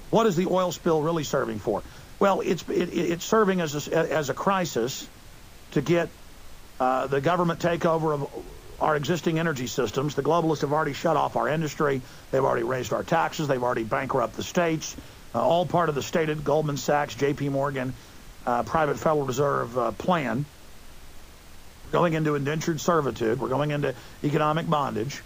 What is the oil spill really serving for? Well, it's serving as a crisis to get the government takeover of our existing energy systems. The globalists have already shut off our industry. They've already raised our taxes. They've already bankrupted the states. All part of the stated Goldman Sachs, J.P. Morgan, private Federal Reserve plan. We're going into indentured servitude. We're going into economic bondage.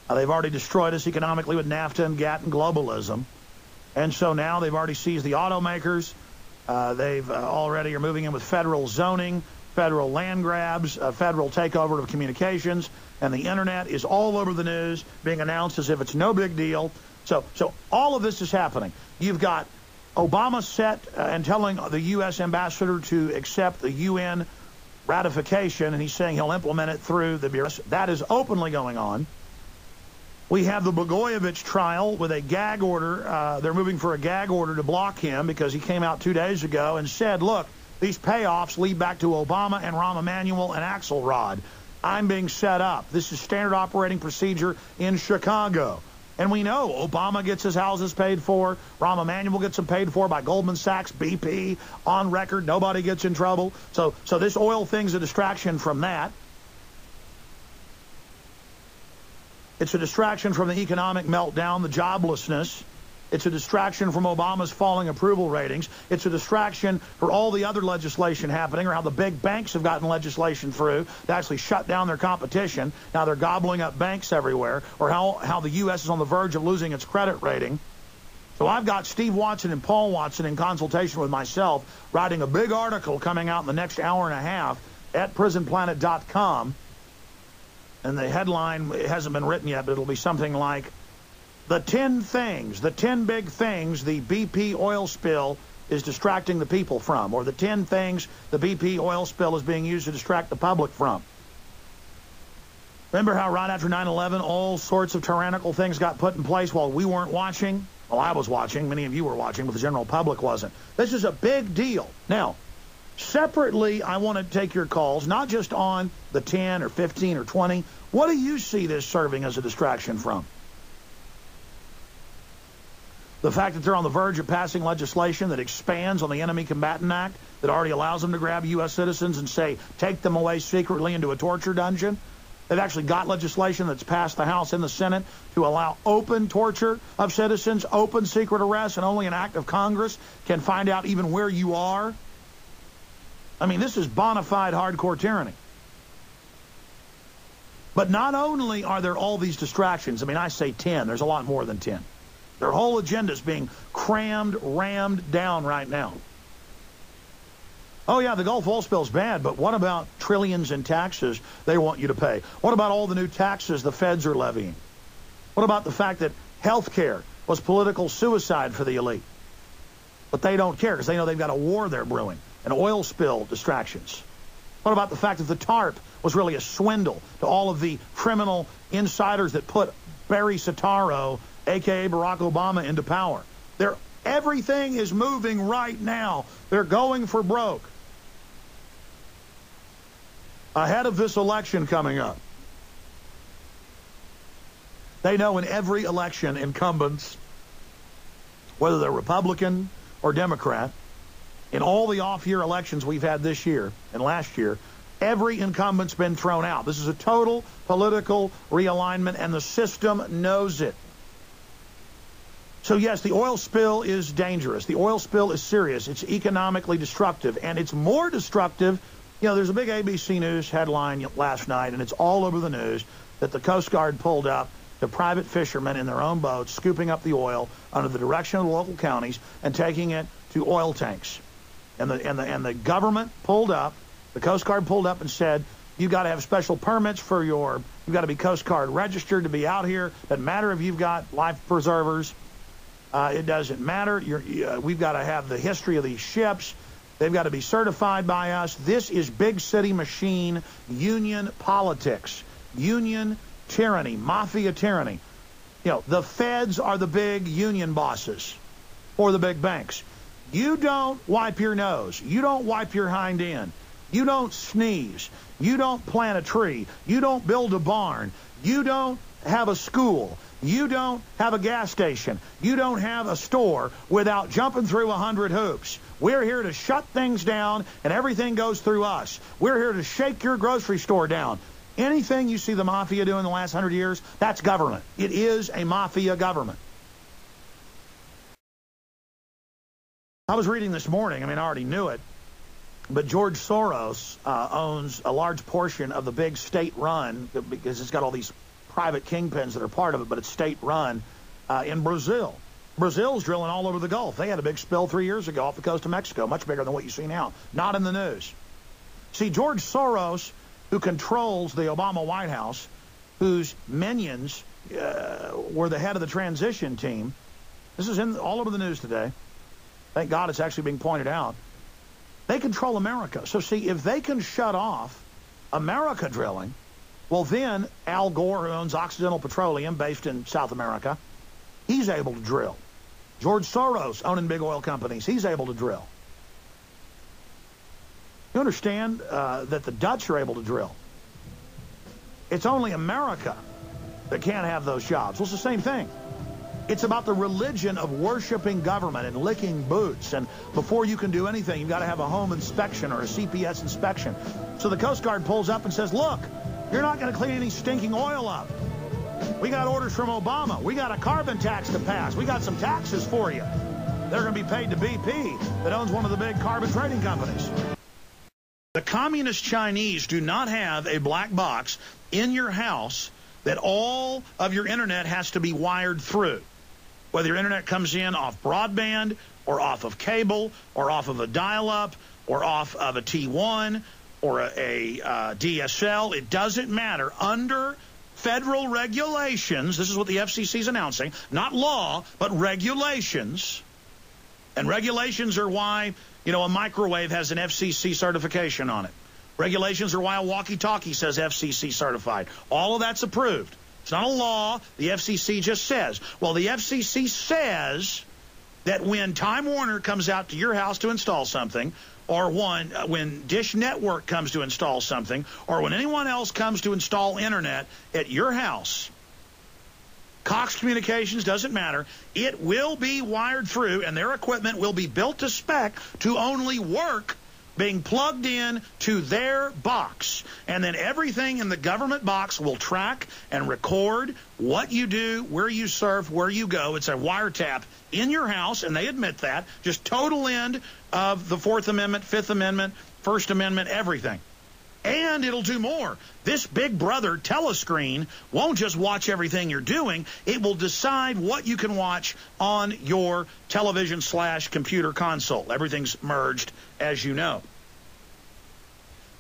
They've already destroyed us economically with NAFTA and GATT and globalism. And so now they've already seized the automakers. They've already are moving in with federal zoning, federal land grabs, federal takeover of communications, and the internet is all over the news, being announced as if it's no big deal. So all of this is happening. You've got Obama set and telling the U.S. ambassador to accept the UN ratification, and he's saying he'll implement it through the Bureau. That is openly going on. We have the Blagojevich trial with a gag order. They're moving for a gag order to block him because he came out 2 days ago and said, look, these payoffs lead back to Obama and Rahm Emanuel and Axelrod. I'm being set up. This is standard operating procedure in Chicago. And we know Obama gets his houses paid for. Rahm Emanuel gets them paid for by Goldman Sachs, BP, on record. Nobody gets in trouble. So this oil thing's a distraction from that. It's a distraction from the economic meltdown, the joblessness. It's a distraction from Obama's falling approval ratings. It's a distraction for all the other legislation happening, or how the big banks have gotten legislation through to actually shut down their competition. Now they're gobbling up banks everywhere, or how the U.S. is on the verge of losing its credit rating. So I've got Steve Watson and Paul Watson in consultation with myself writing a big article coming out in the next hour and a half at prisonplanet.com. And the headline hasn't been written yet, but it'll be something like, the 10 big things the BP oil spill is distracting the people from, or the 10 things the BP oil spill is being used to distract the public from. Remember how right after 9/11, all sorts of tyrannical things got put in place while we weren't watching? Well, I was watching. Many of you were watching, but the general public wasn't. This is a big deal. Now, separately, I want to take your calls, not just on the 10 or 15 or 20. What do you see this serving as a distraction from? The fact that they're on the verge of passing legislation that expands on the Enemy Combatant Act, that already allows them to grab U.S. citizens and say, take them away secretly into a torture dungeon. They've actually got legislation that's passed the House and the Senate to allow open torture of citizens, open secret arrests, and only an act of Congress can find out even where you are. I mean, this is bona fide hardcore tyranny. But not only are there all these distractions, I mean, I say 10, there's a lot more than 10. Their whole agenda is being rammed down right now. Oh, yeah, the Gulf oil spill's bad, but what about trillions in taxes they want you to pay? What about all the new taxes the feds are levying? What about the fact that health care was political suicide for the elite? But they don't care because they know they've got a war they're brewing, an oil spill distractions. What about the fact that the TARP was really a swindle to all of the criminal insiders that put Barry Soetoro, a.k.a. Barack Obama, into power? Everything is moving right now. They're going for broke. Ahead of this election coming up. They know in every election, incumbents, whether they're Republican or Democrat, in all the off-year elections we've had this year and last year, every incumbent's been thrown out. This is a total political realignment, and the system knows it. So, yes, the oil spill is dangerous. The oil spill is serious. It's economically destructive, and it's more destructive. You know, there's a big ABC News headline last night, and it's all over the news, that the Coast Guard pulled up to private fishermen in their own boats, scooping up the oil under the direction of the local counties and taking it to oil tanks. And the government pulled up, the Coast Guard pulled up and said, you've got to have special permits for you've got to be Coast Guard registered to be out here. Doesn't matter if you've got life preservers. It doesn't matter. We've got to have the history of these ships. They've got to be certified by us. This is big city machine union politics, union tyranny, mafia tyranny. You know, the feds are the big union bosses for the big banks. You don't wipe your nose. You don't wipe your hind end. You don't sneeze. You don't plant a tree. You don't build a barn. You don't have a school. You don't have a gas station. You don't have a store without jumping through 100 hoops. We're here to shut things down, and everything goes through us. We're here to shake your grocery store down. Anything you see the mafia do in the last 100 years, that's government. It is a mafia government. I was reading this morning, I already knew it, but George Soros owns a large portion of the big state-run, because it's got all these private kingpins that are part of it, but it's state-run in Brazil. Brazil's drilling all over the Gulf. They had a big spill 3 years ago off the coast of Mexico, much bigger than what you see now. Not in the news. See, George Soros, who controls the Obama White House, whose minions were the head of the transition team, this is all over the news today. Thank God it's actually being pointed out. They control America. So, see, if they can shut off America drilling, well, then Al Gore, who owns Occidental Petroleum, based in South America, he's able to drill. George Soros, owning big oil companies, he's able to drill. You understand that the Dutch are able to drill. It's only America that can't have those jobs. Well, it's the same thing. It's about the religion of worshiping government and licking boots. And before you can do anything, you've got to have a home inspection or a CPS inspection. So the Coast Guard pulls up and says, look, you're not going to clean any stinking oil up. We got orders from Obama. We got a carbon tax to pass. We got some taxes for you. They're going to be paid to BP that owns one of the big carbon trading companies. The communist Chinese do not have a black box in your house that all of your internet has to be wired through. Whether your internet comes in off broadband or off of cable or off of a dial-up or off of a T1 or a DSL, it doesn't matter. Under federal regulations, this is what the FCC is announcing, not law, but regulations. And regulations are why, a microwave has an FCC certification on it. Regulations are why a walkie-talkie says FCC certified. All of that's approved. It's not a law. The FCC just says. Well, the FCC says that when Time Warner comes out to your house to install something, or when Dish Network comes to install something, or when anyone else comes to install internet at your house, Cox Communications, doesn't matter, it will be wired through, and their equipment will be built to spec to only work being plugged in to their box. And then everything in the government box will track and record what you do, where you surf, where you go. It's a wiretap in your house, and they admit that. Just total end of the Fourth Amendment, Fifth Amendment, First Amendment, everything. And it'll do more. This Big Brother telescreen won't just watch everything you're doing. It will decide what you can watch on your television/computer console. Everything's merged, as you know.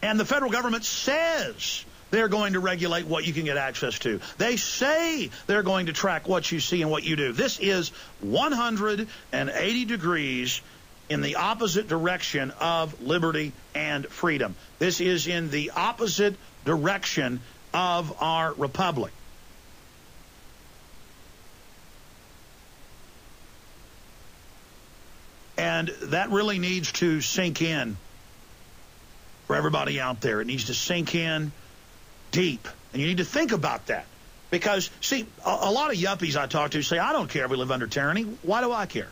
And the federal government says they're going to regulate what you can get access to. They say they're going to track what you see and what you do. This is 180 degrees in the opposite direction of liberty and freedom. This is in the opposite direction of our republic. And that really needs to sink in for everybody out there. It needs to sink in deep. And you need to think about that. Because, see, a lot of yuppies I talk to say, I don't care if we live under tyranny. Why do I care?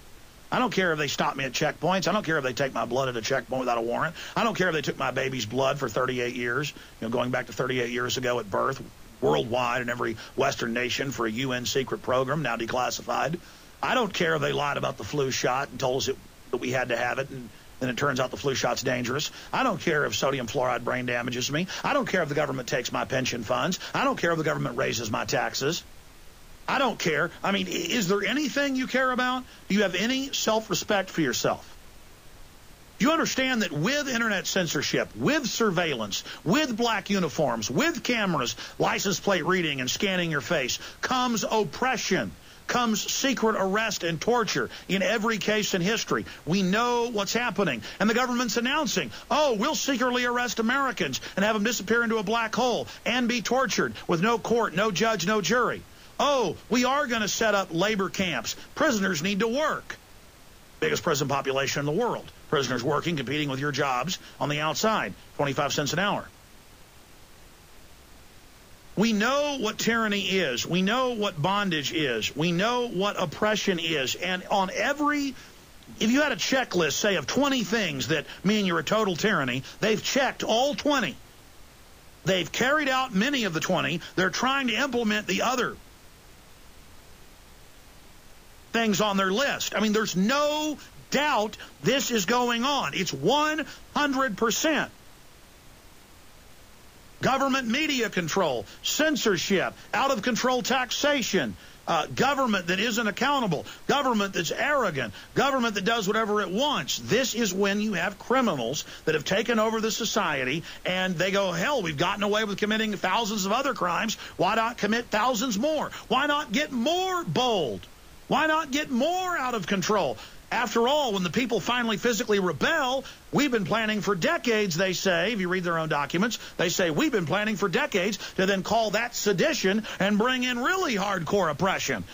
I don't care if they stop me at checkpoints. I don't care if they take my blood at a checkpoint without a warrant. I don't care if they took my baby's blood for 38 years, going back to 38 years ago at birth, worldwide in every Western nation for a UN secret program, now declassified. I don't care if they lied about the flu shot and told us that we had to have it, and then it turns out the flu shot's dangerous. I don't care if sodium fluoride brain damages me. I don't care if the government takes my pension funds. I don't care if the government raises my taxes. I don't care. Is there anything you care about? Do you have any self-respect for yourself? Do you understand that with internet censorship, with surveillance, with black uniforms, with cameras, license plate reading and scanning your face, comes oppression, comes secret arrest and torture in every case in history? We know what's happening. And the government's announcing, we'll secretly arrest Americans and have them disappear into a black hole and be tortured with no court, no judge, no jury. We are going to set up labor camps. Prisoners need to work. Biggest prison population in the world. Prisoners working, competing with your jobs on the outside. 25 cents an hour. We know what tyranny is. We know what bondage is. We know what oppression is. And on every, if you had a checklist, say, of 20 things that mean you're a total tyranny, they've checked all 20. They've carried out many of the 20. They're trying to implement the other things on their list. I mean, there's no doubt this is going on. It's 100%. Government media control, censorship, out-of-control taxation, government that isn't accountable, government that's arrogant, government that does whatever it wants. This is when you have criminals that have taken over the society, and they go, hell, we've gotten away with committing thousands of other crimes. Why not commit thousands more? Why not get more bold? Why not get more out of control? After all, when the people finally physically rebel, we've been planning for decades, they say. If you read their own documents, they say we've been planning for decades to then call that sedition and bring in really hardcore oppression.